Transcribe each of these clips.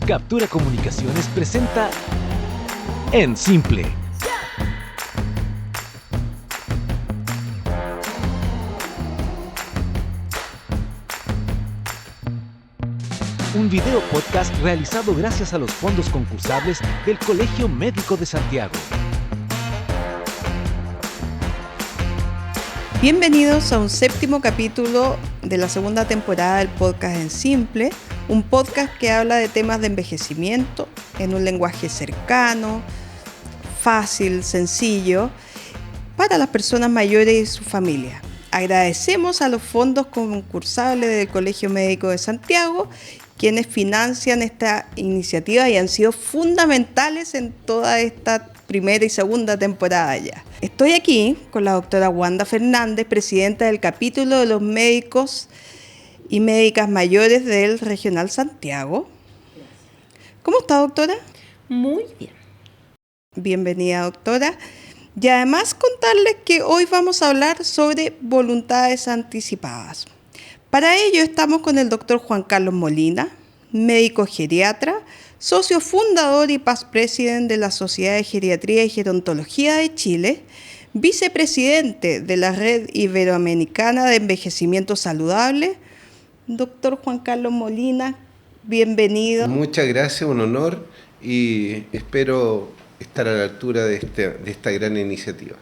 Captura Comunicaciones presenta En Simple. Un video podcast realizado gracias a los fondos concursables del Colegio Médico de Santiago. Bienvenidos a un séptimo capítulo de la segunda temporada del podcast En Simple, un podcast que habla de temas de envejecimiento en un lenguaje cercano, fácil, sencillo, para las personas mayores y su familia. Agradecemos a los fondos concursables del Colegio Médico de Santiago, quienes financian esta iniciativa y han sido fundamentales en toda esta primera y segunda temporada ya. Estoy aquí con la doctora Wanda Fernández, presidenta del capítulo de los médicos y médicas mayores del Regional Santiago. ¿Cómo está, doctora? Muy bien. Bienvenida, doctora. Y además contarles que hoy vamos a hablar sobre voluntades anticipadas. Para ello estamos con el doctor Juan Carlos Molina, médico geriatra, socio fundador y past president de la Sociedad de Geriatría y Gerontología de Chile, vicepresidente de la Red Iberoamericana de Envejecimiento Saludable. Doctor Juan Carlos Molina, bienvenido. Muchas gracias, un honor y espero estar a la altura de esta gran iniciativa.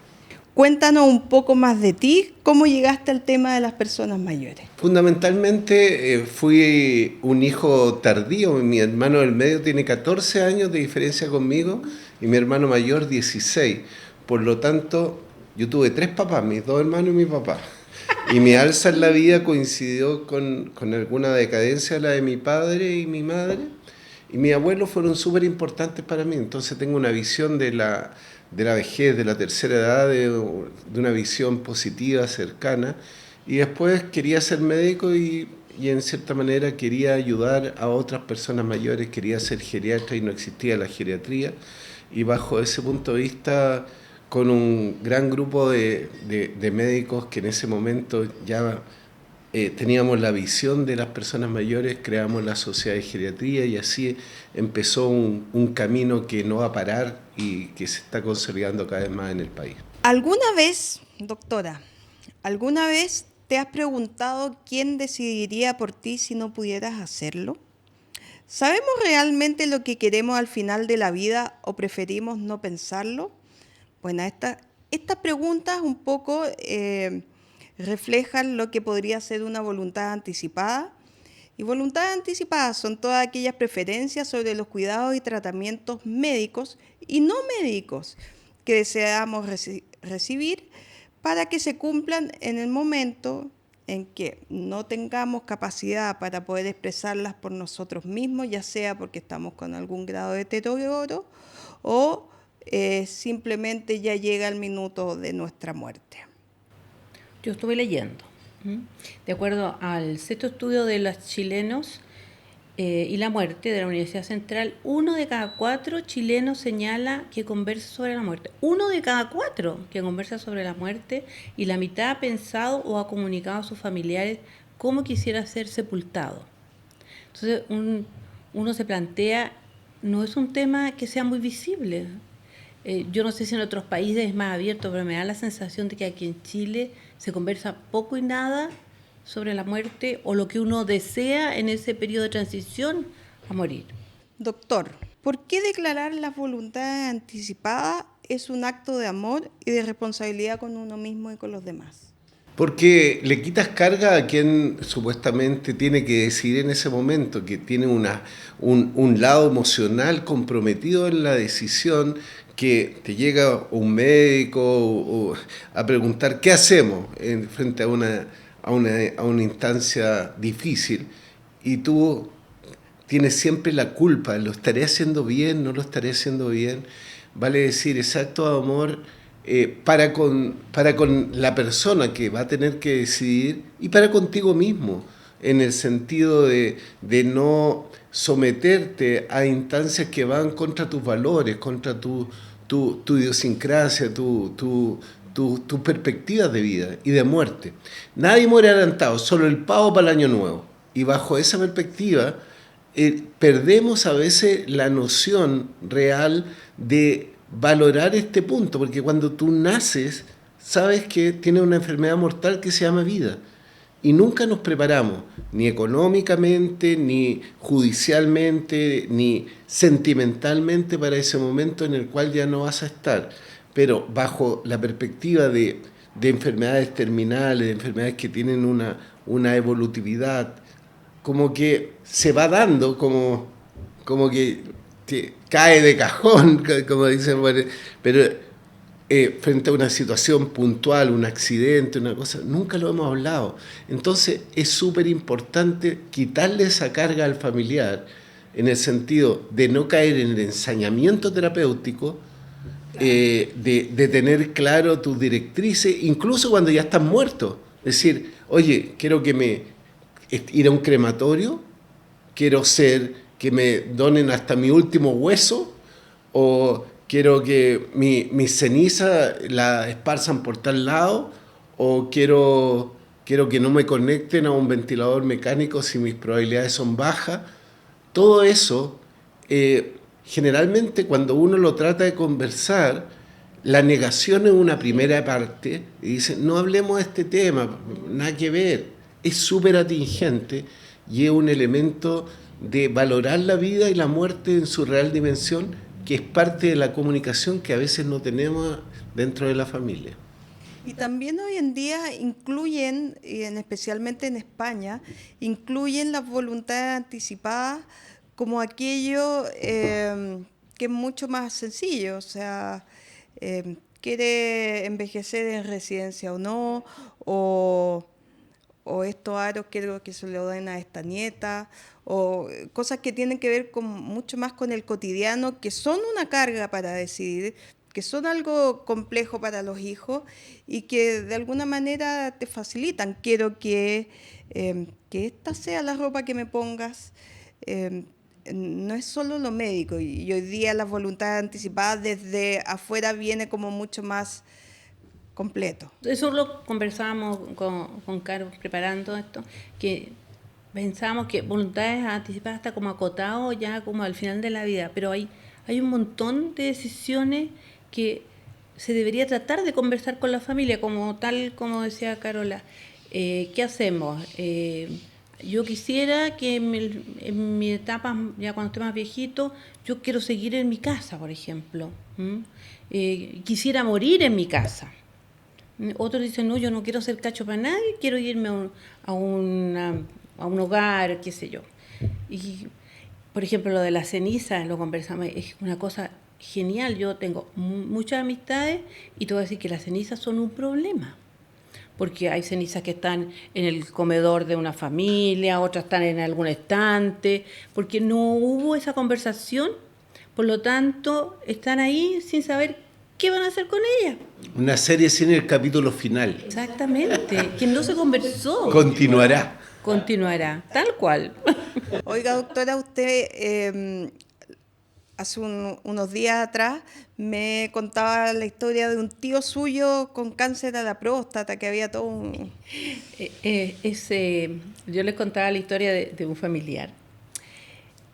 Cuéntanos un poco más de ti, ¿cómo llegaste al tema de las personas mayores? Fundamentalmente fui un hijo tardío, mi hermano del medio tiene 14 años de diferencia conmigo y mi hermano mayor 16. Por lo tanto, yo tuve 3 papás, mis 2 hermanos y mi papá. Y mi alza en la vida coincidió con alguna decadencia, la de mi padre y mi madre. Y mis abuelos fueron súper importantes para mí, entonces tengo una visión de la vejez, de la tercera edad, de una visión positiva, cercana. Y después quería ser médico y en cierta manera quería ayudar a otras personas mayores, quería ser geriatra y no existía la geriatría. Y bajo ese punto de vista, con un gran grupo de médicos que en ese momento ya teníamos la visión de las personas mayores, creamos la Sociedad de Geriatría y así empezó un camino que no va a parar y que se está consolidando cada vez más en el país. ¿Alguna vez, doctora, te has preguntado quién decidiría por ti si no pudieras hacerlo? ¿Sabemos realmente lo que queremos al final de la vida o preferimos no pensarlo? Bueno, estas preguntas un poco reflejan lo que podría ser una voluntad anticipada. Y voluntades anticipadas son todas aquellas preferencias sobre los cuidados y tratamientos médicos y no médicos que deseamos recibir para que se cumplan en el momento en que no tengamos capacidad para poder expresarlas por nosotros mismos, ya sea porque estamos con algún grado de deterioro o simplemente ya llega el minuto de nuestra muerte. Yo estuve leyendo, de acuerdo al sexto estudio de los chilenos y la muerte de la Universidad Central, 1 de cada 4 chilenos señala que conversa sobre la muerte. 1 de cada 4 que conversa sobre la muerte y la mitad ha pensado o ha comunicado a sus familiares cómo quisiera ser sepultado. Entonces uno se plantea, no es un tema que sea muy visible. Yo no sé si en otros países es más abierto, pero me da la sensación de que aquí en Chile se conversa poco y nada sobre la muerte o lo que uno desea en ese periodo de transición a morir. Doctor, ¿por qué declarar las voluntades anticipadas es un acto de amor y de responsabilidad con uno mismo y con los demás? Porque le quitas carga a quien supuestamente tiene que decidir en ese momento, que tiene un lado emocional comprometido en la decisión, que te llega un médico a preguntar qué hacemos frente a una instancia difícil y tú tienes siempre la culpa, ¿lo estaré haciendo bien? ¿No lo estaré haciendo bien? Vale decir, ese acto de amor para con la persona que va a tener que decidir y para contigo mismo, en el sentido de no someterte a instancias que van contra tus valores, contra tu idiosincrasia, tus perspectivas de vida y de muerte. Nadie muere adelantado, solo el pavo para el año nuevo. Y bajo esa perspectiva perdemos a veces la noción real de valorar este punto, porque cuando tú naces, sabes que tienes una enfermedad mortal que se llama vida. Y nunca nos preparamos, ni económicamente, ni judicialmente, ni sentimentalmente para ese momento en el cual ya no vas a estar. Pero bajo la perspectiva de enfermedades terminales, de enfermedades que tienen una evolutividad, como que se va dando, como que cae de cajón, como dicen, pero frente a una situación puntual, un accidente, una cosa, nunca lo hemos hablado. Entonces es súper importante quitarle esa carga al familiar en el sentido de no caer en el ensañamiento terapéutico, de tener claro tus directrices, incluso cuando ya estás muerto. Es decir, oye, quiero ir a un crematorio, quiero que me donen hasta mi último hueso, o quiero que mi ceniza la esparzan por tal lado, o quiero que no me conecten a un ventilador mecánico si mis probabilidades son bajas. Todo eso, generalmente cuando uno lo trata de conversar, la negación es una primera parte, y dice, no hablemos de este tema, nada que ver, es súper atingente y es un elemento de valorar la vida y la muerte en su real dimensión, que es parte de la comunicación que a veces no tenemos dentro de la familia. Y también hoy en día incluyen, especialmente en España, incluyen las voluntades anticipadas como aquello que es mucho más sencillo, o sea, quiere envejecer en residencia o no, o estos aros quiero que se lo den a esta nieta, o cosas que tienen que ver mucho más con el cotidiano, que son una carga para decidir, que son algo complejo para los hijos y que de alguna manera te facilitan. Quiero que esta sea la ropa que me pongas. No es solo lo médico, y hoy día las voluntades anticipadas desde afuera viene como mucho más completo. Eso lo conversábamos con Caro preparando esto, que pensábamos que voluntades anticipadas está como acotado ya como al final de la vida, pero hay un montón de decisiones que se debería tratar de conversar con la familia, tal como decía Carola. ¿Qué hacemos? Yo quisiera que en mi etapa, ya cuando esté más viejito, yo quiero seguir en mi casa, por ejemplo. Quisiera morir en mi casa. Otros dicen, no, yo no quiero ser cacho para nadie, quiero irme a un hogar, qué sé yo. Y, por ejemplo, lo de la ceniza, lo conversamos, es una cosa genial. Yo tengo muchas amistades y te voy a decir que las cenizas son un problema. Porque hay cenizas que están en el comedor de una familia, otras están en algún estante, porque no hubo esa conversación, por lo tanto, están ahí sin saber qué van a hacer con ellas. Una serie sin el capítulo final. Exactamente, que no se conversó. Continuará, tal cual. Oiga, doctora, usted hace unos días atrás me contaba la historia de un tío suyo con cáncer a la próstata, que había todo un... Yo les contaba la historia de un familiar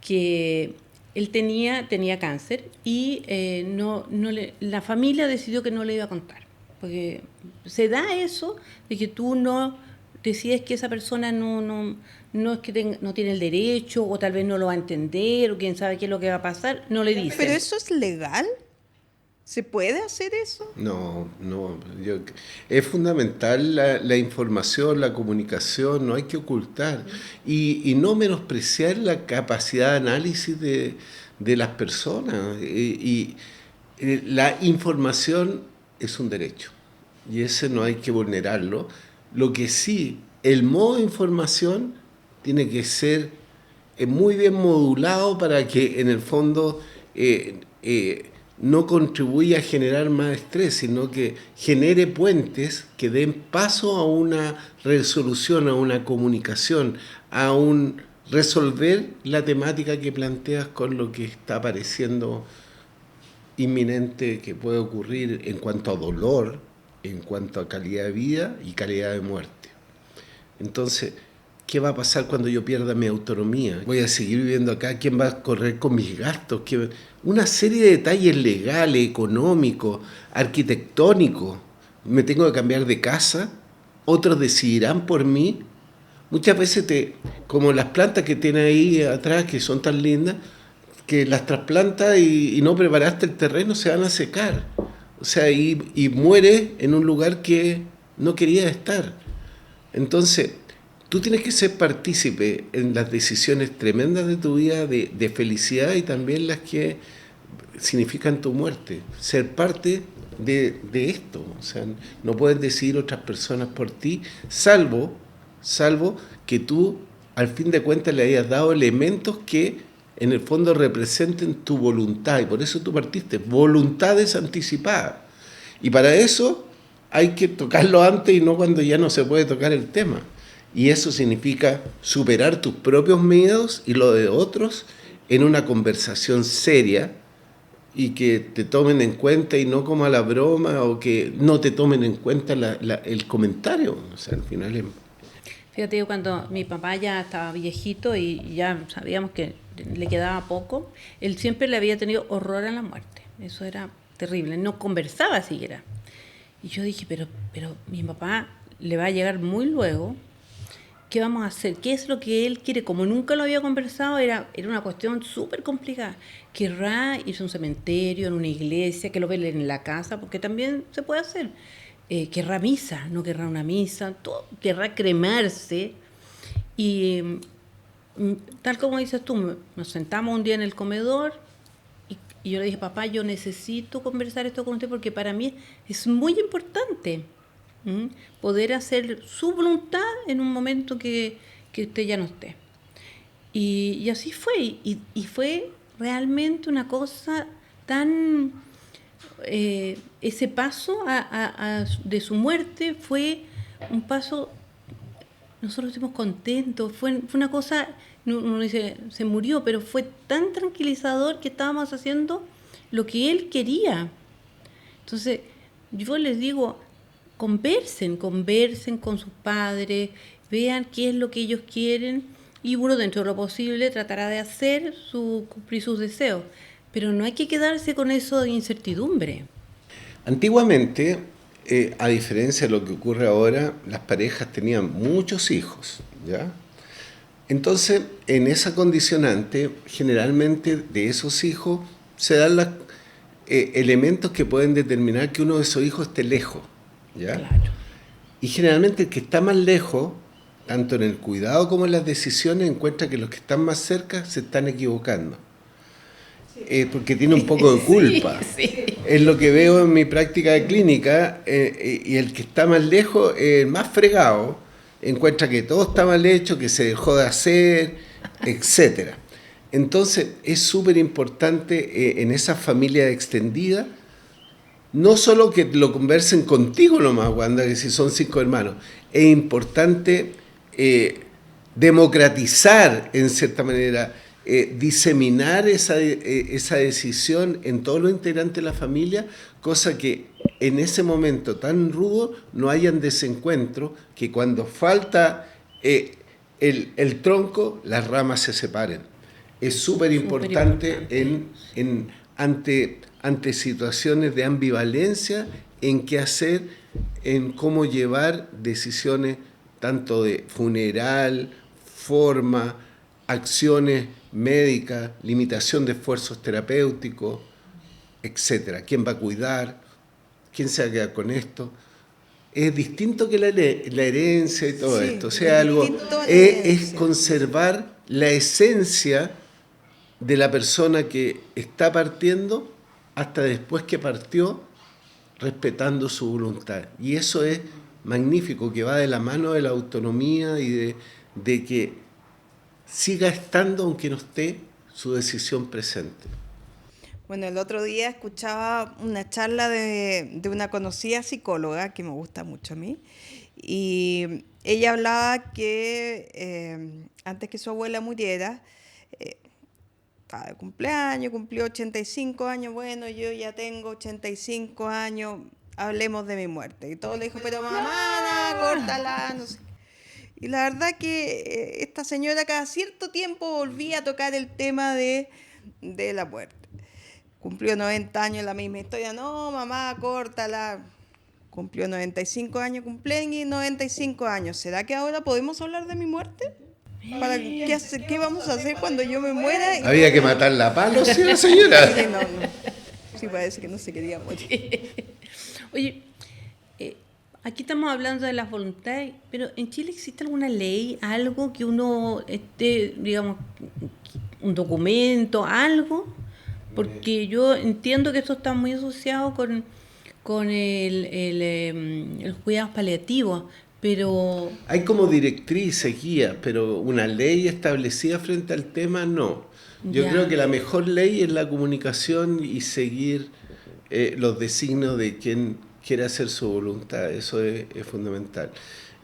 que él tenía cáncer y la familia decidió que no le iba a contar, porque se da eso de que tú no decides que esa persona no es que no tiene el derecho, o tal vez no lo va a entender, o quién sabe qué es lo que va a pasar, no le dicen. ¿Pero eso es legal? ¿Se puede hacer eso? No. Es fundamental la información, la comunicación, no hay que ocultar. Y no menospreciar la capacidad de análisis de las personas. La información es un derecho, y ese no hay que vulnerarlo. Lo que sí, el modo de información tiene que ser muy bien modulado para que en el fondo no contribuya a generar más estrés, sino que genere puentes que den paso a una resolución, a una comunicación, a un resolver la temática que planteas con lo que está pareciendo inminente que puede ocurrir en cuanto a dolor, en cuanto a calidad de vida y calidad de muerte. Entonces, ¿Qué va a pasar cuando yo pierda mi autonomía? ¿Voy a seguir viviendo acá? ¿Quién va a correr con mis gastos? Una serie de detalles legales, económicos, arquitectónicos. ¿Me tengo que cambiar de casa? ¿Otros decidirán por mí? Muchas veces, como las plantas que tiene ahí atrás, que son tan lindas, que las trasplantas y no preparaste el terreno, se van a secar. O sea, y mueres en un lugar que no querías estar. Entonces, tú tienes que ser partícipe en las decisiones tremendas de tu vida, de felicidad, y también las que significan tu muerte. Ser parte de esto. O sea, no pueden decidir otras personas por ti, salvo que tú, al fin de cuentas, le hayas dado elementos que en el fondo representen tu voluntad, y por eso tú partiste. Voluntades anticipadas. Y para eso hay que tocarlo antes y no cuando ya no se puede tocar el tema. Y eso significa superar tus propios miedos y lo de otros en una conversación seria, y que te tomen en cuenta y no como a la broma, o que no te tomen en cuenta el comentario. O sea, al final es... Fíjate, yo cuando mi papá ya estaba viejito y ya sabíamos que le quedaba poco, él siempre le había tenido horror a la muerte. Eso era terrible, no conversaba siquiera. Y yo dije, pero mi papá le va a llegar muy luego, ¿qué vamos a hacer? ¿Qué es lo que él quiere? Como nunca lo había conversado, era una cuestión súper complicada. ¿Querrá irse a un cementerio, en una iglesia, que lo velen en la casa? Porque también se puede hacer. ¿Querrá misa? ¿No querrá una misa? Todo, ¿querrá cremarse? Y tal como dices tú, nos sentamos un día en el comedor y yo le dije, papá, yo necesito conversar esto con usted porque para mí es muy importante poder hacer su voluntad en un momento que usted ya no esté. Y así fue, y fue realmente una cosa tan... ese paso de su muerte fue un paso, nosotros estuvimos contentos, fue una cosa, uno dice, se murió, pero fue tan tranquilizador que estábamos haciendo lo que él quería. Entonces, yo les digo, conversen con sus padres, vean qué es lo que ellos quieren, y uno, dentro de lo posible, tratará de cumplir sus deseos. Pero no hay que quedarse con eso de incertidumbre. Antiguamente, a diferencia de lo que ocurre ahora, las parejas tenían muchos hijos, ¿ya? Entonces, en esa condicionante, generalmente de esos hijos se dan los elementos que pueden determinar que uno de esos hijos esté lejos, ¿ya? Claro. Y generalmente el que está más lejos, tanto en el cuidado como en las decisiones, encuentra que los que están más cerca se están equivocando. Porque tiene un poco de culpa. Sí. Es lo que veo en mi práctica de clínica, y el que está más lejos, el más fregado, encuentra que todo está mal hecho, que se dejó de hacer, etc. Entonces es súper importante en esa familia extendida, no solo que lo conversen contigo nomás, Wanda, que si son 5 hermanos, es importante democratizar, en cierta manera, diseminar esa decisión en todos los integrantes de la familia, cosa que en ese momento tan rudo no hayan desencuentro, que cuando falta el tronco, las ramas se separen. Es súper importante ante situaciones de ambivalencia, en qué hacer, en cómo llevar decisiones tanto de funeral, forma, acciones médicas, limitación de esfuerzos terapéuticos, etcétera. ¿Quién va a cuidar? ¿Quién se va a quedar con esto? Es distinto que la herencia y todo esto. O sea, es conservar la esencia de la persona que está partiendo hasta después que partió, respetando su voluntad. Y eso es magnífico, que va de la mano de la autonomía y de que siga estando aunque no esté su decisión presente. Bueno, el otro día escuchaba una charla de una conocida psicóloga que me gusta mucho a mí, y ella hablaba que antes que su abuela muriera, estaba de cumpleaños, cumplió 85 años, bueno, yo ya tengo 85 años, hablemos de mi muerte. Y todo le dijo, pero mamá, córtala, no sé. Y la verdad que esta señora cada cierto tiempo volvía a tocar el tema de la muerte. Cumplió 90 años, la misma historia. No, mamá, córtala. Cumplió 95 años, cumpleaños y 95 años. ¿Será que ahora podemos hablar de mi muerte? ¿Qué vamos a hacer cuando yo me muera? Había que matarla a palos, ¿sí, la señora? Sí, no. Sí, parece que no se quería morir. Oye, aquí estamos hablando de las voluntades, pero ¿en Chile existe alguna ley, algo que uno esté, digamos, un documento, algo? Porque yo entiendo que esto está muy asociado con el cuidados paliativos, pero... Hay como directrices, guías, pero una ley establecida frente al tema, no. Yo creo que la mejor ley es la comunicación y seguir los designios de quien quiere hacer su voluntad. Eso es fundamental.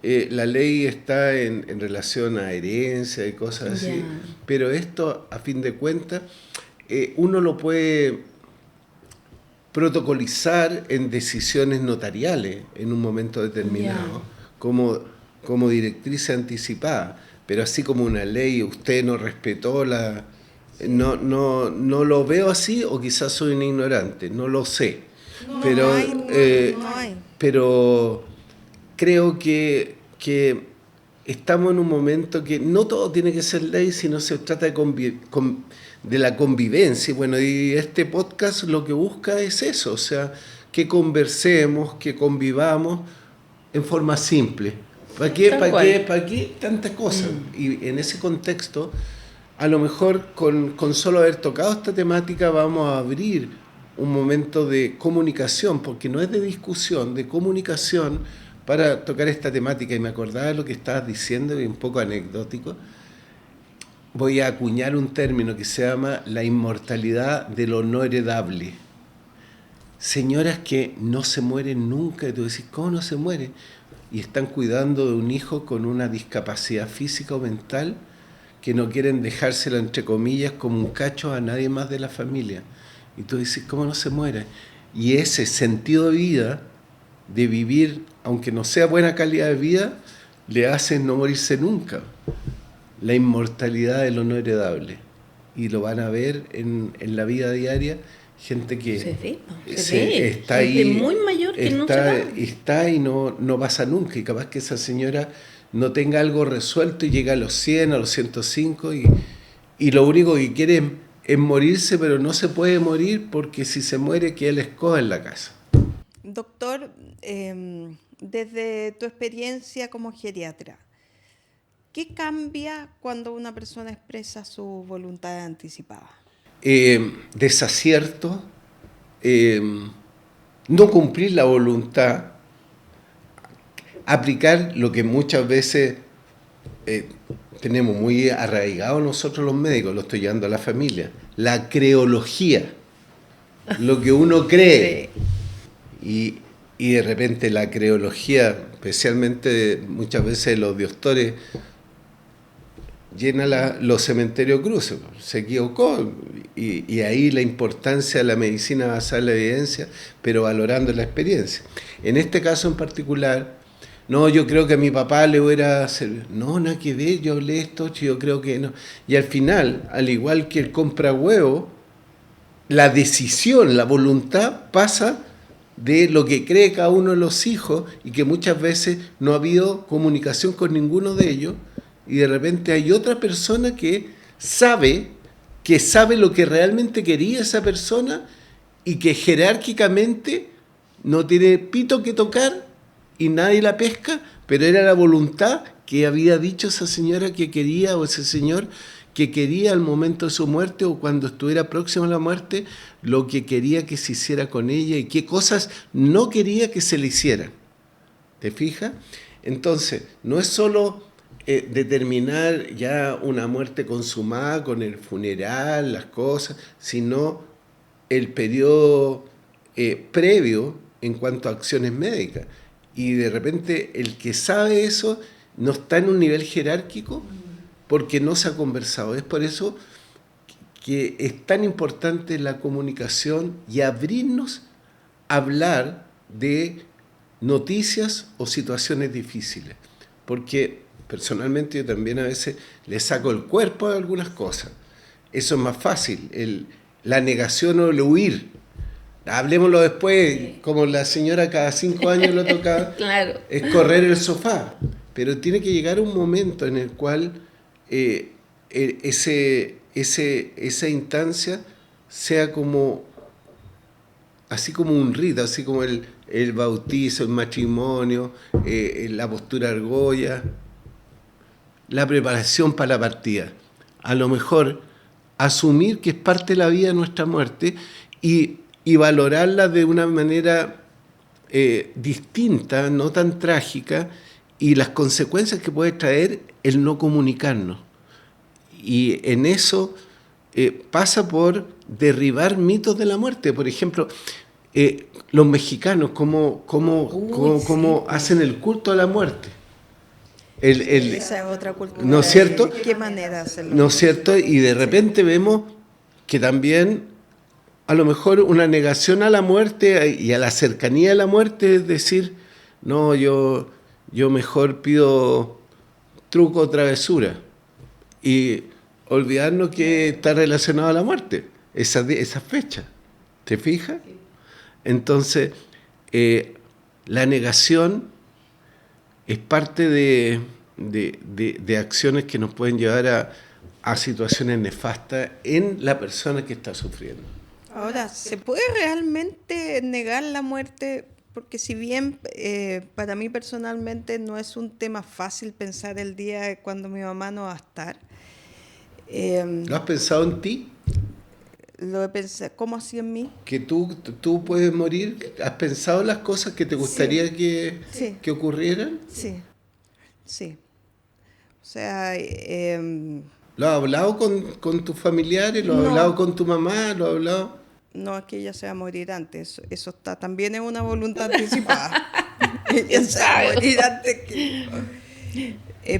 La ley está en relación a herencia y cosas así, pero esto, a fin de cuentas, uno lo puede protocolizar en decisiones notariales en un momento determinado, como directriz anticipada, pero así como una ley, usted no respetó la... No lo veo así, o quizás soy un ignorante, no lo sé. Pero creo que estamos en un momento que no todo tiene que ser ley, sino se trata de la convivencia. Bueno, y este podcast lo que busca es eso, o sea, que conversemos, que convivamos en forma simple. ¿Para qué tantas cosas? Y en ese contexto, a lo mejor con solo haber tocado esta temática vamos a abrir un momento de comunicación, porque no es de discusión, de comunicación para tocar esta temática. Y me acordaba de lo que estabas diciendo, y un poco anecdótico. Voy a acuñar un término que se llama la inmortalidad de lo no heredable. Señoras que no se mueren nunca, y tú decís, ¿cómo no se muere? Y están cuidando de un hijo con una discapacidad física o mental, que no quieren dejárselo, entre comillas, como un cacho a nadie más de la familia. Y tú dices, ¿cómo no se muere? Y ese sentido de vida, de vivir, aunque no sea buena calidad de vida, le hace no morirse nunca. La inmortalidad de lo no heredable. Y lo van a ver en la vida diaria, gente que se ve. Está ahí, muy mayor que no se va. Está y no pasa nunca. Y capaz que esa señora no tenga algo resuelto y llega a los 100, a los 105, y lo único que quiere es morirse, pero no se puede morir porque si se muere queda la escoba en la casa. Doctor, desde tu experiencia como geriatra, ¿qué cambia cuando una persona expresa su voluntad anticipada? Desacierto, no cumplir la voluntad, aplicar lo que muchas veces tenemos muy arraigado nosotros los médicos, lo estoy llevando a la familia, la creología, lo que uno cree. Y de repente la creología, especialmente muchas veces los diostores, llena los cementerios cruces, se equivocó, y ahí la importancia de la medicina basada en la evidencia, pero valorando la experiencia. En este caso en particular, no, yo creo que a mi papá le hubiera servido. No, nada que ver, yo hablé esto, yo creo que no. Y al final, al igual que el compra huevo, la decisión, la voluntad pasa de lo que cree cada uno de los hijos, y que muchas veces no ha habido comunicación con ninguno de ellos, y de repente hay otra persona que sabe lo que realmente quería esa persona, y que jerárquicamente no tiene pito que tocar y nadie la pesca, pero era la voluntad que había dicho esa señora que quería, o ese señor que quería al momento de su muerte, o cuando estuviera próximo a la muerte, lo que quería que se hiciera con ella y qué cosas no quería que se le hicieran. ¿Te fijas? Entonces, no es solo determinar ya una muerte consumada con el funeral, las cosas, sino el periodo previo en cuanto a acciones médicas. Y de repente el que sabe eso no está en un nivel jerárquico porque no se ha conversado. Es por eso que es tan importante la comunicación y abrirnos a hablar de noticias o situaciones difíciles. Porque personalmente yo también a veces le saco el cuerpo a algunas cosas. Eso es más fácil, la negación o el huir. Hablemoslo después, como la señora cada 5 años lo tocaba, Claro. es correr el sofá. Pero tiene que llegar un momento en el cual esa instancia sea como, así como un rito, así como el bautizo, el matrimonio, la postura argolla, la preparación para la partida. A lo mejor asumir que es parte de la vida nuestra muerte y valorarla de una manera distinta, no tan trágica, y las consecuencias que puede traer el no comunicarnos. Y en eso pasa por derribar mitos de la muerte. Por ejemplo, los mexicanos, cómo hacen el culto a la muerte. Esa es otra cultura. ¿No es cierto? ¿De qué manera hacerlo? ¿No es cierto? Y de repente vemos que también a lo mejor una negación a la muerte y a la cercanía de la muerte es decir, no, yo mejor pido truco o travesura. Y olvidarnos que está relacionado a la muerte, esa fecha. ¿Te fijas? Entonces, la negación es parte de acciones que nos pueden llevar a situaciones nefastas en la persona que está sufriendo. Ahora, ¿se puede realmente negar la muerte? Porque si bien para mí personalmente no es un tema fácil pensar el día cuando mi mamá no va a estar. ¿Lo has pensado en ti? Lo he pensado, ¿cómo así en mí? Que tú puedes morir. ¿Has pensado las cosas que te gustaría que ocurrieran? Sí, sí. O sea, ¿Lo has hablado con tus familiares? ¿Lo has No. hablado con tu mamá? ¿Lo has hablado? no es que ella se va a morir antes, eso está, también es una voluntad anticipada. Ella se va a morir antes que...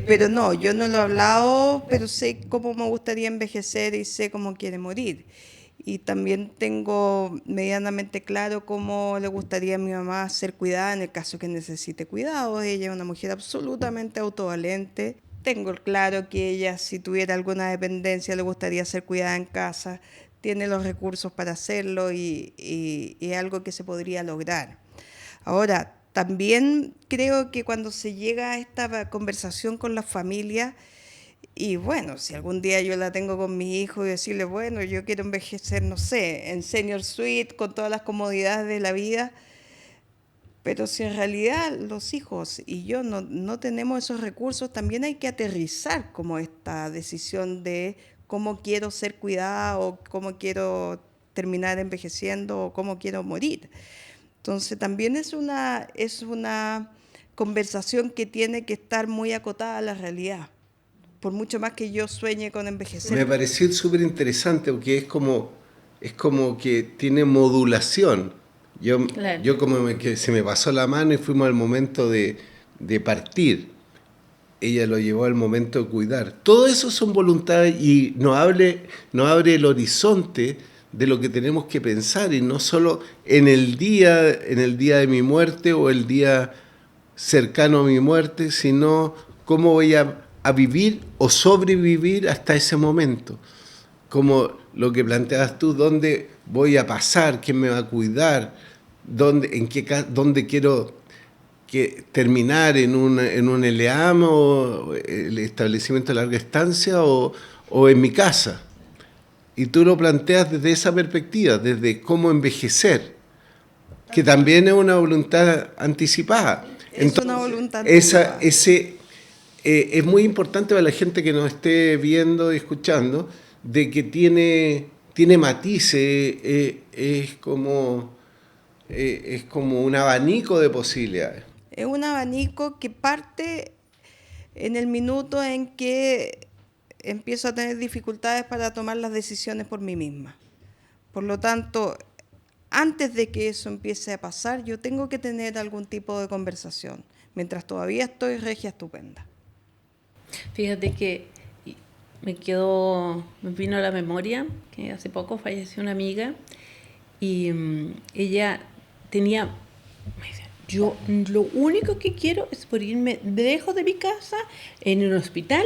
pero no, yo no lo he hablado, pero sé cómo me gustaría envejecer y sé cómo quiere morir. Y también tengo medianamente claro cómo le gustaría a mi mamá ser cuidada en el caso que necesite cuidados. Ella es una mujer absolutamente autovalente. Tengo claro que ella, si tuviera alguna dependencia, le gustaría ser cuidada en casa. Tiene los recursos para hacerlo y es algo que se podría lograr. Ahora, también creo que cuando se llega a esta conversación con la familia, y bueno, si algún día yo la tengo con mi hijo y decirle, bueno, yo quiero envejecer, no sé, en senior suite, con todas las comodidades de la vida, pero si en realidad los hijos y yo no tenemos esos recursos, también hay que aterrizar como esta decisión de cómo quiero ser cuidada o cómo quiero terminar envejeciendo o cómo quiero morir. Entonces también es una conversación que tiene que estar muy acotada a la realidad, por mucho más que yo sueñe con envejecer. Me pareció súper interesante porque es como que tiene modulación. Claro. Yo que se me pasó la mano y fuimos al momento de partir. Ella lo llevó al momento de cuidar. Todo eso son voluntades y nos abre el horizonte de lo que tenemos que pensar y no solo en el día de mi muerte o el día cercano a mi muerte, sino cómo voy a vivir o sobrevivir hasta ese momento. Como lo que planteabas tú, dónde voy a pasar, quién me va a cuidar, dónde quiero terminar en un LEAM o el establecimiento de larga estancia o en mi casa. Y tú lo planteas desde esa perspectiva, desde cómo envejecer, que también es una voluntad anticipada. Es una voluntad anticipada. Es muy importante para la gente que nos esté viendo y escuchando, de que tiene matices, es como un abanico de posibilidades. Es un abanico que parte en el minuto en que empiezo a tener dificultades para tomar las decisiones por mí misma. Por lo tanto, antes de que eso empiece a pasar, yo tengo que tener algún tipo de conversación, mientras todavía estoy regia estupenda. Fíjate que me vino a la memoria que hace poco falleció una amiga y ella tenía yo lo único que quiero es por irme lejos de mi casa, en un hospital,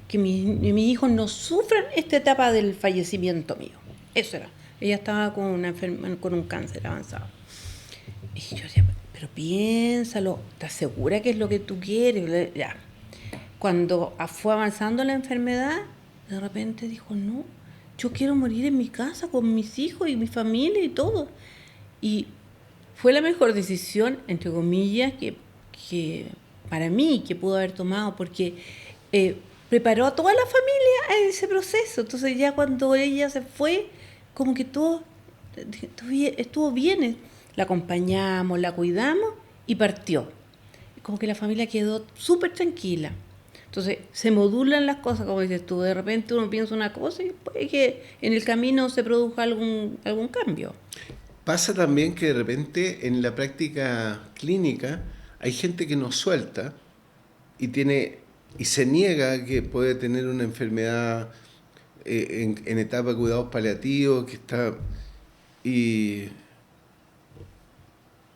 que mis hijos no sufran esta etapa del fallecimiento mío. Eso era. Ella estaba con un cáncer avanzado. Y yo decía, pero piénsalo, ¿estás segura que es lo que tú quieres? Ya. Cuando fue avanzando la enfermedad, de repente dijo, no, yo quiero morir en mi casa con mis hijos y mi familia y todo. Y fue la mejor decisión, entre comillas, que para mí que pudo haber tomado, porque preparó a toda la familia a ese proceso. Entonces ya cuando ella se fue, como que todo estuvo bien. La acompañamos, la cuidamos y partió. Como que la familia quedó súper tranquila. Entonces se modulan las cosas, como dices tú. De repente uno piensa una cosa y puede que en el camino se produzca algún cambio. Pasa también que de repente en la práctica clínica hay gente que no suelta y se niega que puede tener una enfermedad en etapa de cuidados paliativos, que está y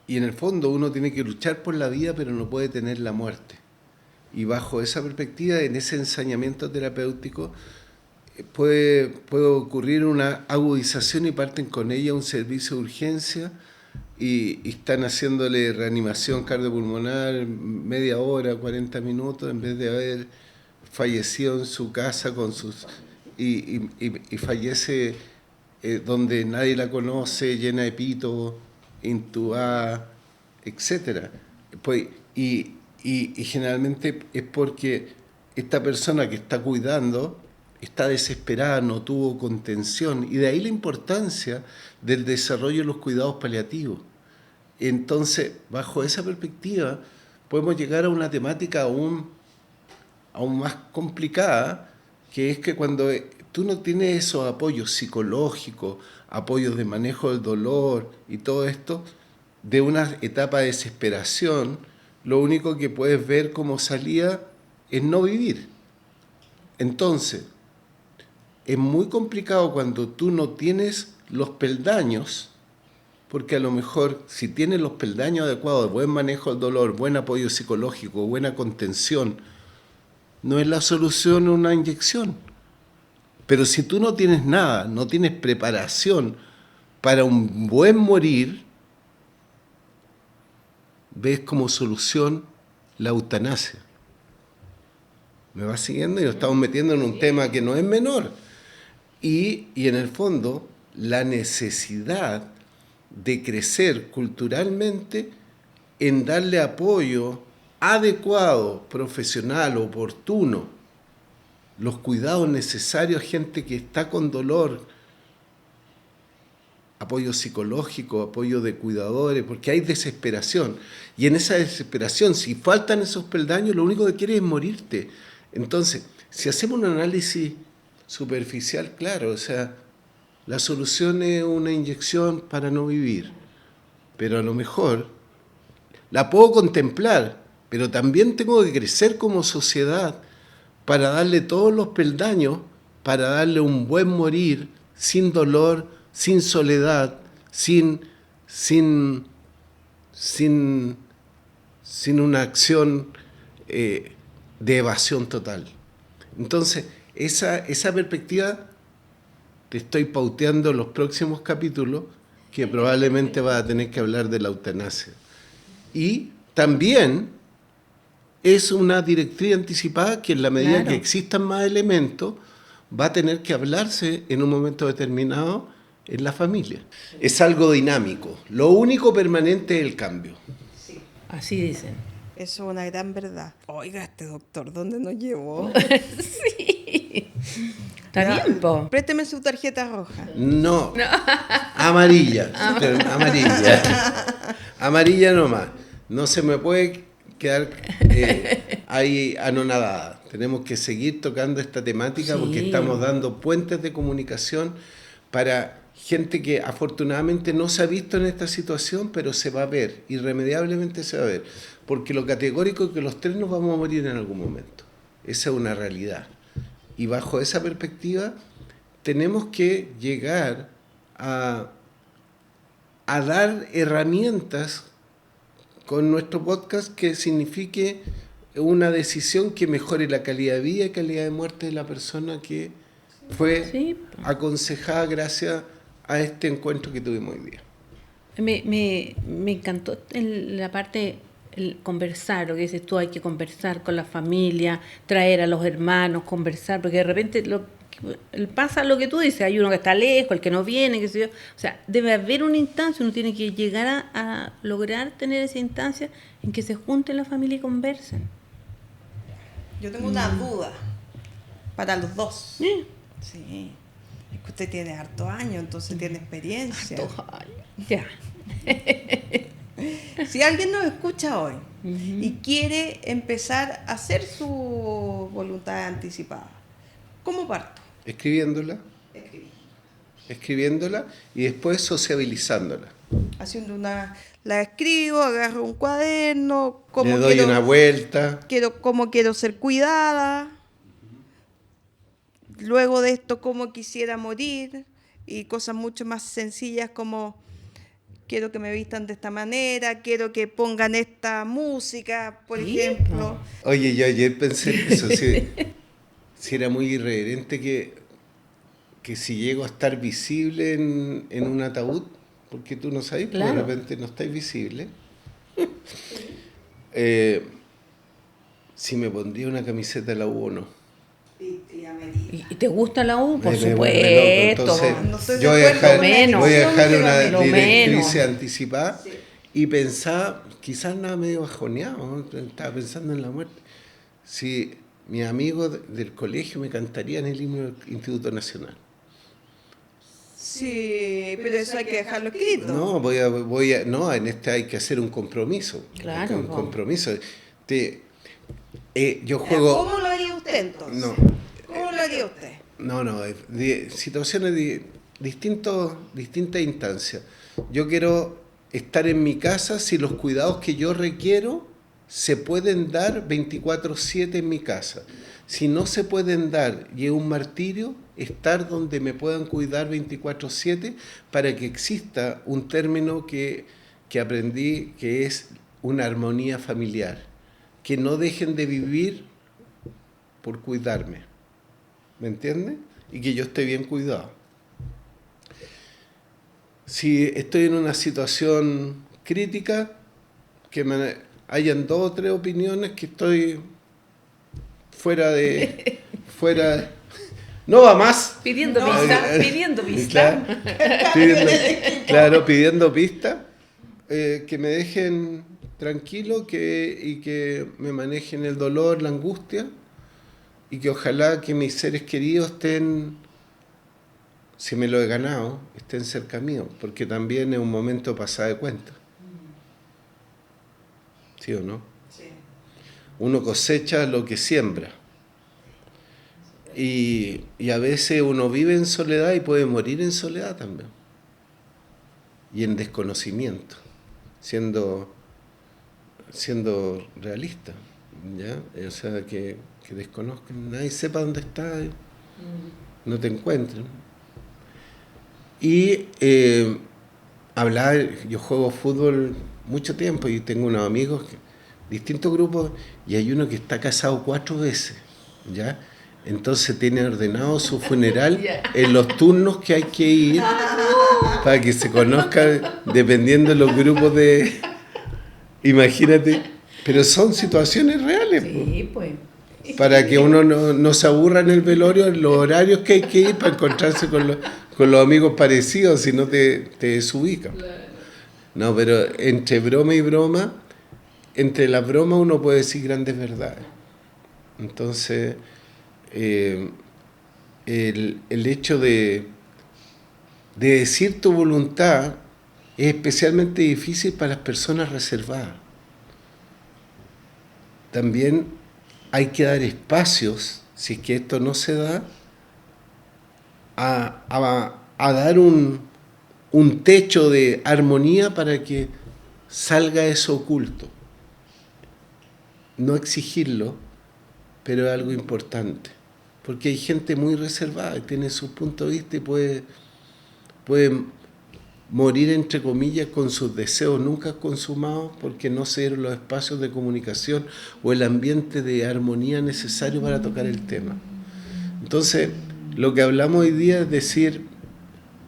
en el fondo uno tiene que luchar por la vida, pero no puede tener la muerte. Y bajo esa perspectiva, en ese ensañamiento terapéutico, puede ocurrir una agudización y parten con ella un servicio de urgencia y están haciéndole reanimación cardiopulmonar media hora, 40 minutos, en vez de haber fallecido en su casa con sus y fallece donde nadie la conoce, llena de pito, intubada, etcétera. Pues, y generalmente es porque esta persona que está cuidando está desesperada, no tuvo contención, y de ahí la importancia del desarrollo de los cuidados paliativos. Entonces, bajo esa perspectiva, podemos llegar a una temática aún más complicada, que es que cuando tú no tienes esos apoyos psicológicos, apoyos de manejo del dolor y todo esto, de una etapa de desesperación, lo único que puedes ver como salida es no vivir. Entonces, es muy complicado cuando tú no tienes los peldaños, porque a lo mejor si tienes los peldaños adecuados de buen manejo del dolor, buen apoyo psicológico, buena contención, no es la solución una inyección. Pero si tú no tienes nada, no tienes preparación para un buen morir, ves como solución la eutanasia. ¿Me vas siguiendo? Y nos estamos metiendo en un tema que no es menor. Y en el fondo, la necesidad de crecer culturalmente en darle apoyo adecuado, profesional, oportuno, los cuidados necesarios a gente que está con dolor, apoyo psicológico, apoyo de cuidadores, porque hay desesperación. Y en esa desesperación, si faltan esos peldaños, lo único que quieres es morirte. Entonces, si hacemos un análisis superficial, claro, o sea, la solución es una inyección para no vivir, pero a lo mejor la puedo contemplar, pero también tengo que crecer como sociedad para darle todos los peldaños, para darle un buen morir, sin dolor, sin soledad, sin una acción de evasión total. Entonces, esa perspectiva te estoy pauteando los próximos capítulos, que probablemente vas a tener que hablar de la eutanasia. Y también es una directriz anticipada que en la medida Claro. que existan más elementos, va a tener que hablarse en un momento determinado en la familia. Es algo dinámico. Lo único permanente es el cambio. Así dicen. Eso es una gran verdad. Oiga, este doctor, ¿dónde nos llevó? Sí. Está bien, po. Présteme su tarjeta roja. No. Amarilla. Amarilla nomás. No se me puede quedar ahí anonadada. Tenemos que seguir tocando esta temática, Sí. porque estamos dando puentes de comunicación para gente que afortunadamente no se ha visto en esta situación, pero se va a ver, irremediablemente se va a ver. Porque lo categórico es que los tres nos vamos a morir en algún momento. Esa es una realidad. Y bajo esa perspectiva tenemos que llegar a dar herramientas con nuestro podcast que signifique una decisión que mejore la calidad de vida y calidad de muerte de la persona que fue Sí. aconsejada gracias a este encuentro que tuvimos hoy día. Me encantó la parte, el conversar, lo que dices tú, hay que conversar con la familia, traer a los hermanos, conversar, porque de repente pasa lo que tú dices, hay uno que está lejos, el que no viene, qué sé yo. O sea, debe haber una instancia, uno tiene que llegar a lograr tener esa instancia en que se junten la familia y conversen. Yo tengo una duda para los dos. ¿Eh? Sí. Es que usted tiene harto años, entonces tiene experiencia. Ya. Si alguien nos escucha hoy y quiere empezar a hacer su voluntad anticipada, ¿cómo parto? Escribiéndola y después sociabilizándola. Haciendo la escribo, agarro un cuaderno, Le doy una vuelta. cómo quiero ser cuidada, luego de esto cómo quisiera morir, y cosas mucho más sencillas como quiero que me vistan de esta manera, quiero que pongan esta música, por Sí, ejemplo. Oye, yo ayer pensé en eso, si era muy irreverente que si llego a estar visible en un ataúd, porque tú no sabes, Claro. porque de repente no estás visible, si me pondría una camiseta de la U o no. ¿Y te gusta la U? Por Me vuelve loco. supuesto. Entonces, No estoy de yo voy a acuerdo dejar, con la voy a dejar elección, una pero lo directriz menos. anticipada y pensaba, quizás nada medio bajoneado, ¿no? Estaba pensando en la muerte. Si mis amigos del colegio me cantarían el himno del Instituto Nacional. Sí, pero eso hay que dejarlo escrito. No, no, en este hay que hacer un compromiso. Claro, Un po. compromiso. Yo juego. ¿Cómo lo haría usted entonces? No. ¿Cómo lo haría usted? No, situaciones de distintas instancias. Yo quiero estar en mi casa si los cuidados que yo requiero se pueden dar 24/7 en mi casa. Si no se pueden dar y es un martirio, estar donde me puedan cuidar 24/7 para que exista un término que aprendí que es una armonía familiar. Que no dejen de vivir por cuidarme. ¿Me entiendes? Y que yo esté bien cuidado. Si estoy en una situación crítica, que hayan 2 o 3 opiniones que estoy fuera. No va más. Pidiendo No. vista, pidiendo vista. Pidiendo pista, que me dejen tranquilo y que me manejen el dolor, la angustia, y que ojalá que mis seres queridos estén, si me lo he ganado, estén cerca mío, porque también es un momento pasado de cuenta. ¿Sí o no? Sí. Uno cosecha lo que siembra. Y a veces uno vive en soledad y puede morir en soledad también. Y en desconocimiento, siendo realista, ¿ya? O sea, que desconozcan, nadie sepa dónde está, no te encuentren. Y yo juego fútbol mucho tiempo y tengo unos amigos, distintos grupos, y hay uno que está casado 4 veces, ¿ya? Entonces tiene ordenado su funeral en los turnos que hay que ir para que se conozca dependiendo de los grupos de... Imagínate, pero son situaciones reales. Sí, pues. Para que uno no se aburra en el velorio, en los horarios que hay que ir para encontrarse con los amigos parecidos, si no te desubican. No, pero entre broma y broma, entre la broma uno puede decir grandes verdades. Entonces, el hecho de decir tu voluntad es especialmente difícil para las personas reservadas. También hay que dar espacios, si es que esto no se da, a dar un techo de armonía para que salga eso oculto. No exigirlo, pero es algo importante. Porque hay gente muy reservada y tiene su punto de vista y puede morir, entre comillas, con sus deseos nunca consumados porque no se dieron los espacios de comunicación o el ambiente de armonía necesario para tocar el tema. Entonces, lo que hablamos hoy día es decir,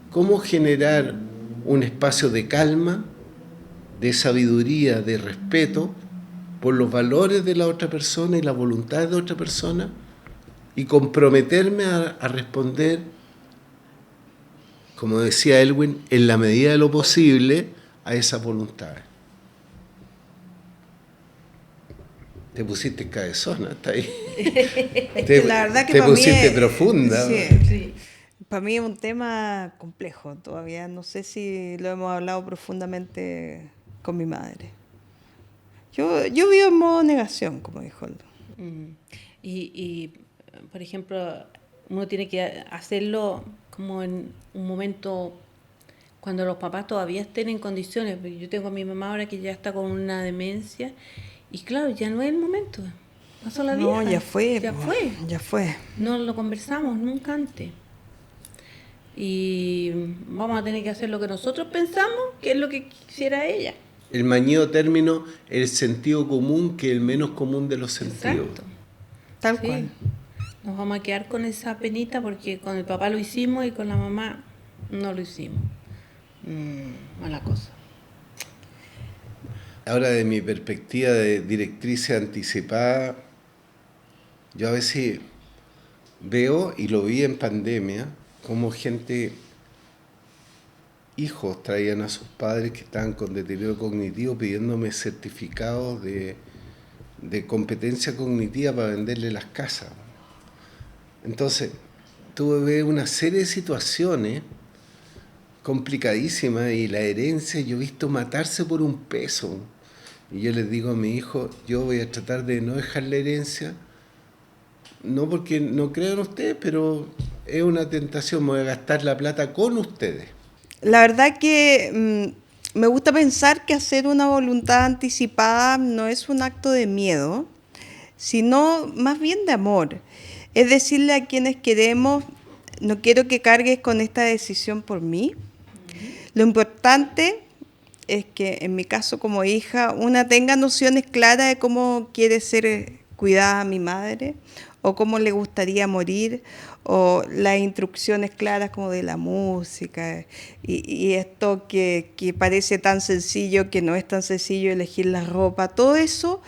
cómo generar un espacio de calma, de sabiduría, de respeto por los valores de la otra persona y la voluntad de otra persona, y comprometerme a responder, como decía Elwin, en la medida de lo posible a esas voluntades. Te pusiste cabezona, está ahí. La verdad que te para mí pusiste es, profunda. sí. Para mí es un tema complejo todavía. No sé si lo hemos hablado profundamente con mi madre. Yo vivo en modo negación, como dijo Aldo. Y, por ejemplo, uno tiene que hacerlo como en un momento cuando los papás todavía estén en condiciones. Yo tengo a mi mamá ahora que ya está con una demencia y claro, ya no es el momento. Pasó la vida. No, ya fue. Ya fue. No lo conversamos nunca antes. Y vamos a tener que hacer lo que nosotros pensamos que es lo que quisiera ella. El mañido término, el sentido común, que es el menos común de los sentidos. Exacto. Tal Sí. cual. Nos vamos a quedar con esa penita porque con el papá lo hicimos y con la mamá no lo hicimos. Mala cosa. Ahora, de mi perspectiva de directriz anticipada, yo a veces veo, y lo vi en pandemia, como hijos traían a sus padres que estaban con deterioro cognitivo pidiéndome certificados de competencia cognitiva para venderle las casas. Entonces, tuve una serie de situaciones complicadísimas y la herencia, yo he visto matarse por un peso. Y yo les digo a mi hijo, yo voy a tratar de no dejar la herencia, no porque no crean ustedes, pero es una tentación, me voy a gastar la plata con ustedes. La verdad que me gusta pensar que hacer una voluntad anticipada no es un acto de miedo, sino más bien de amor. Es decirle a quienes queremos, no quiero que cargues con esta decisión por mí. Lo importante es que en mi caso como hija, una tenga nociones claras de cómo quiere ser cuidada mi madre o cómo le gustaría morir, o las instrucciones claras como de la música y esto que parece tan sencillo, que no es tan sencillo elegir la ropa. Todo eso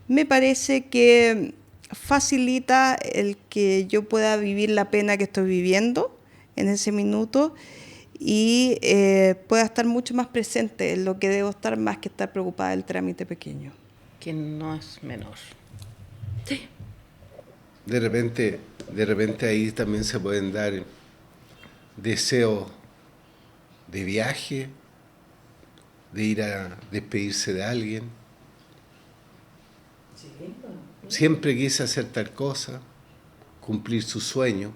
me parece que facilita el que yo pueda vivir la pena que estoy viviendo en ese minuto y pueda estar mucho más presente en lo que debo estar, más que estar preocupada del trámite pequeño. Que no es menor. Sí. De repente ahí también se pueden dar deseos de viaje, de ir a despedirse de alguien. Siempre quise hacer tal cosa, cumplir su sueño.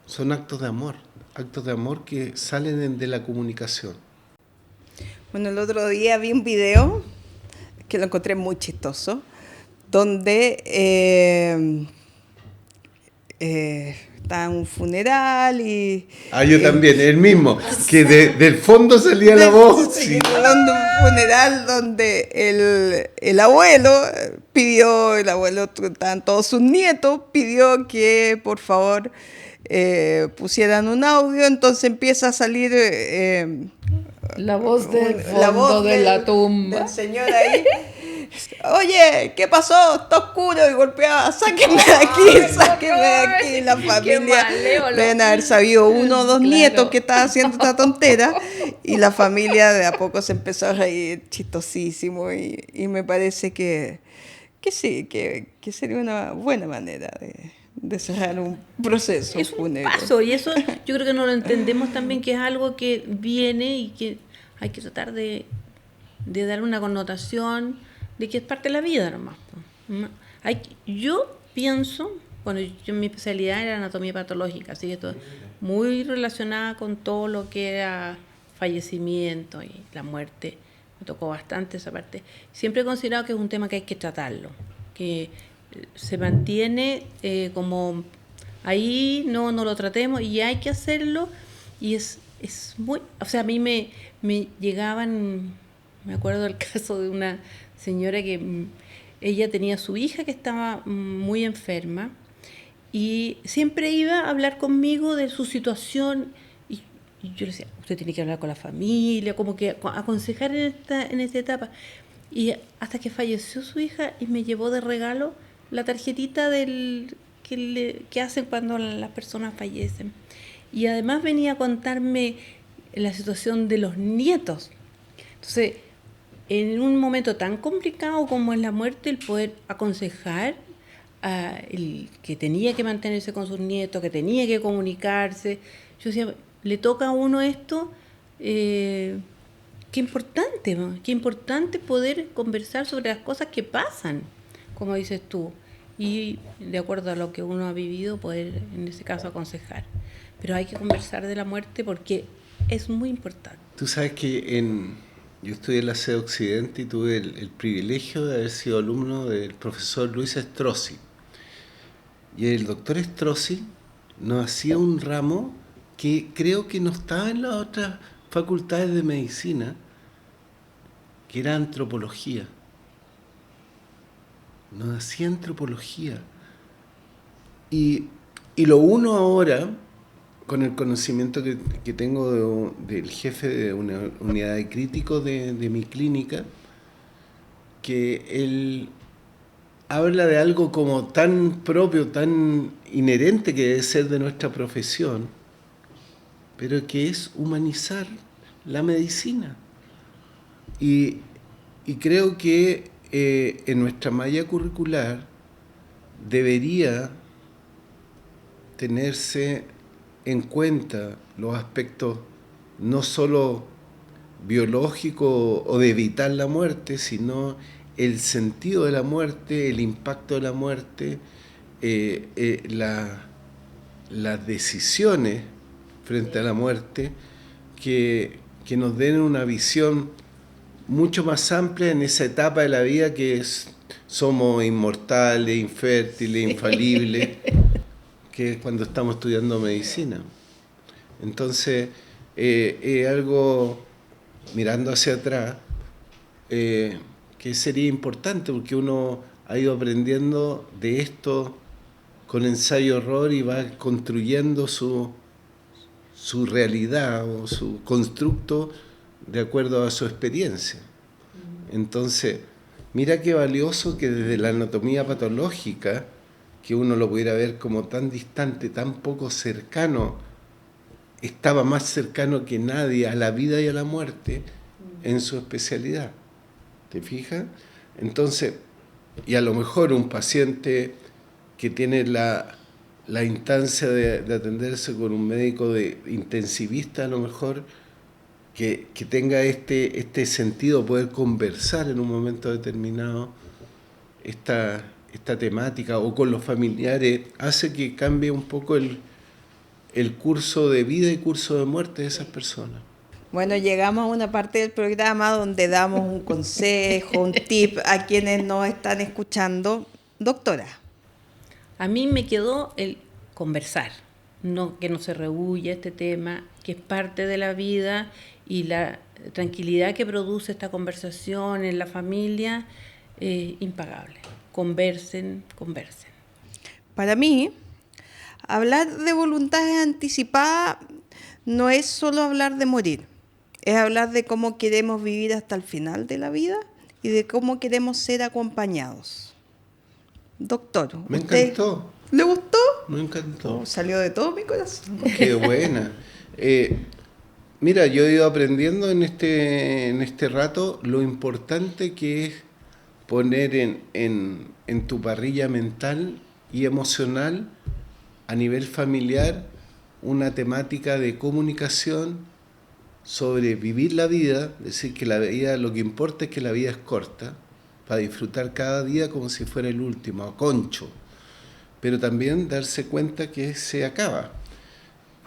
Son actos de amor que salen de la comunicación. Bueno, el otro día vi un video que lo encontré muy chistoso, donde está en un funeral y... Yo también, el mismo, que del fondo salía la voz. Sí, hablando de un funeral donde el abuelo estaban todos sus nietos, pidió que por favor pusieran un audio, entonces empieza a salir La voz del fondo la voz de la tumba. del señor ahí. Oye, ¿qué pasó? Está oscuro, y golpeaba, sáquenme de aquí, la familia. Deben haber sabido uno o dos nietos que estaba haciendo esta tontera, y la familia de a poco se empezó a reír chistosísimo, y me parece que sí, que sería una buena manera de cerrar un proceso Es un fúnebre. paso, y eso yo creo que no lo entendemos también, que es algo que viene y que hay que tratar de darle una connotación de que es parte de la vida nomás. Yo pienso, bueno, mi especialidad era anatomía patológica, así que esto es muy relacionada con todo lo que era fallecimiento y la muerte. Me tocó bastante esa parte. Siempre he considerado que es un tema que hay que tratarlo, que se mantiene como ahí, no lo tratemos, y hay que hacerlo, y es es muy, o sea, a mí me llegaban, me acuerdo del caso de una señora que ella tenía a su hija que estaba muy enferma y siempre iba a hablar conmigo de su situación y yo le decía, usted tiene que hablar con la familia, como que aconsejar en esta etapa. Y hasta que falleció su hija y me llevó de regalo la tarjetita que hacen cuando las personas fallecen. Y además venía a contarme la situación de los nietos. Entonces, en un momento tan complicado como es la muerte, el poder aconsejar a el que tenía que mantenerse con sus nietos, que tenía que comunicarse. Yo decía, le toca a uno esto, qué importante poder conversar sobre las cosas que pasan, como dices tú, y de acuerdo a lo que uno ha vivido, poder en ese caso aconsejar. Pero hay que conversar de la muerte porque es muy importante. Tú sabes que yo estudié en la sede Occidente y tuve el privilegio de haber sido alumno del profesor Luis Strozzi. Y el doctor Strozzi nos hacía un ramo que creo que no estaba en las otras facultades de medicina, que era antropología. Nos hacía antropología. Y lo uno ahora, con el conocimiento que tengo del jefe de una unidad de críticos de mi clínica, que él habla de algo como tan propio, tan inherente que debe ser de nuestra profesión, pero que es humanizar la medicina. Y creo que en nuestra malla curricular debería tenerse en cuenta los aspectos no solo biológicos o de evitar la muerte, sino el sentido de la muerte, el impacto de la muerte, las decisiones frente a la muerte que nos den una visión mucho más amplia en esa etapa de la vida que somos inmortales, infértiles, infalibles, que es cuando estamos estudiando medicina. Entonces, es algo, mirando hacia atrás, que sería importante porque uno ha ido aprendiendo de esto con ensayo-error y va construyendo su realidad o su constructo de acuerdo a su experiencia. Entonces, mira qué valioso que desde la anatomía patológica, que uno lo pudiera ver como tan distante, tan poco cercano, estaba más cercano que nadie a la vida y a la muerte en su especialidad. ¿Te fijas? Entonces, y a lo mejor un paciente que tiene la instancia de atenderse con un médico intensivista, a lo mejor, que tenga este sentido, poder conversar en un momento determinado esta temática, o con los familiares, hace que cambie un poco el curso de vida y curso de muerte de esas personas. Bueno, llegamos a una parte del programa donde damos un consejo, un tip a quienes nos están escuchando. Doctora. A mí me quedó el conversar, que no se rehuya este tema, que es parte de la vida, y la tranquilidad que produce esta conversación en la familia, impagable. Conversen. Para mí, hablar de voluntades anticipadas no es solo hablar de morir, es hablar de cómo queremos vivir hasta el final de la vida y de cómo queremos ser acompañados. Doctor, Me encantó. ¿Le gustó? Me encantó. Salió de todo mi corazón. Qué buena. Mira, yo he ido aprendiendo en este rato lo importante que es poner en tu parrilla mental y emocional a nivel familiar una temática de comunicación sobre vivir la vida, decir que la vida, lo que importa es que la vida es corta, para disfrutar cada día como si fuera el último, a concho, pero también darse cuenta que se acaba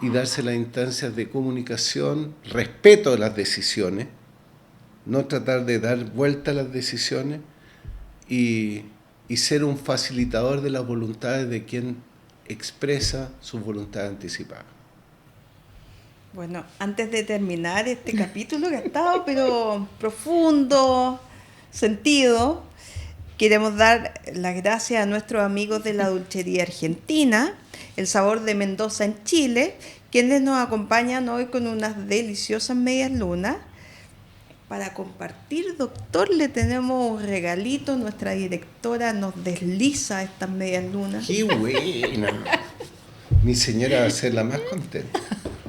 y darse las instancias de comunicación, respeto a las decisiones, no tratar de dar vuelta a las decisiones y ser un facilitador de las voluntades de quien expresa sus voluntades anticipadas. Bueno, antes de terminar este capítulo que ha estado pero profundo, sentido, queremos dar las gracias a nuestros amigos de la Dulcería Argentina, El Sabor de Mendoza en Chile, quienes nos acompañan hoy con unas deliciosas medias lunas. Para compartir, doctor, le tenemos un regalito. Nuestra directora nos desliza estas medias lunas. ¡Qué buena! Mi señora va a ser la más contenta.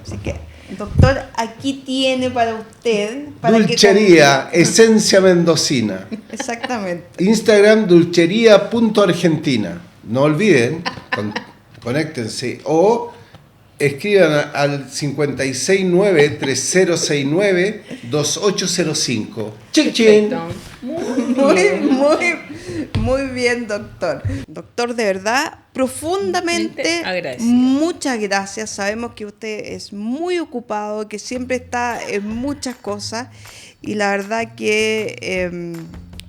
Así que, doctor, aquí tiene para usted. Para Dulcería, esencia mendocina. Exactamente. Instagram, dulcería.argentina. No olviden, conéctense. O escriban al 569-3069-2805. ¡Chin, chin! Muy bien, doctor. Doctor, de verdad, profundamente, muchas gracias. Sabemos que usted es muy ocupado, que siempre está en muchas cosas. Y la verdad que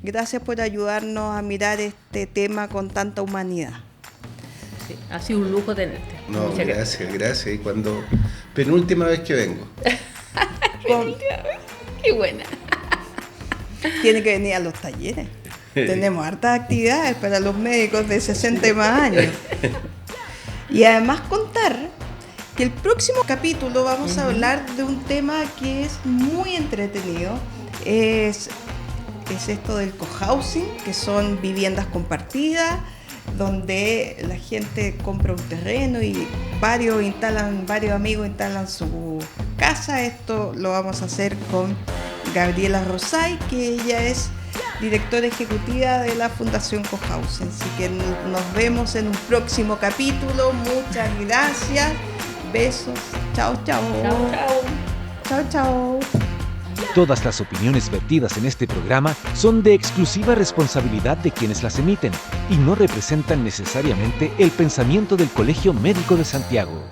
gracias por ayudarnos a mirar este tema con tanta humanidad. Sí, ha sido un lujo tenerte. No, Muchas gracias. Y cuando penúltima vez que vengo. Qué buena. Tiene que venir a los talleres. Tenemos hartas actividades para los médicos de 60 y más años. Y además contar que el próximo capítulo vamos a hablar de un tema que es muy entretenido. Es esto del cohousing, que son viviendas compartidas, donde la gente compra un terreno y varios amigos instalan su casa. Esto lo vamos a hacer con Gabriela Rosay, que ella es directora ejecutiva de la Fundación Cohousing. Así que nos vemos en un próximo capítulo. Muchas gracias. Besos. Chao, chao. Chao, chao. Chao, chao. Todas las opiniones vertidas en este programa son de exclusiva responsabilidad de quienes las emiten y no representan necesariamente el pensamiento del Colegio Médico de Santiago.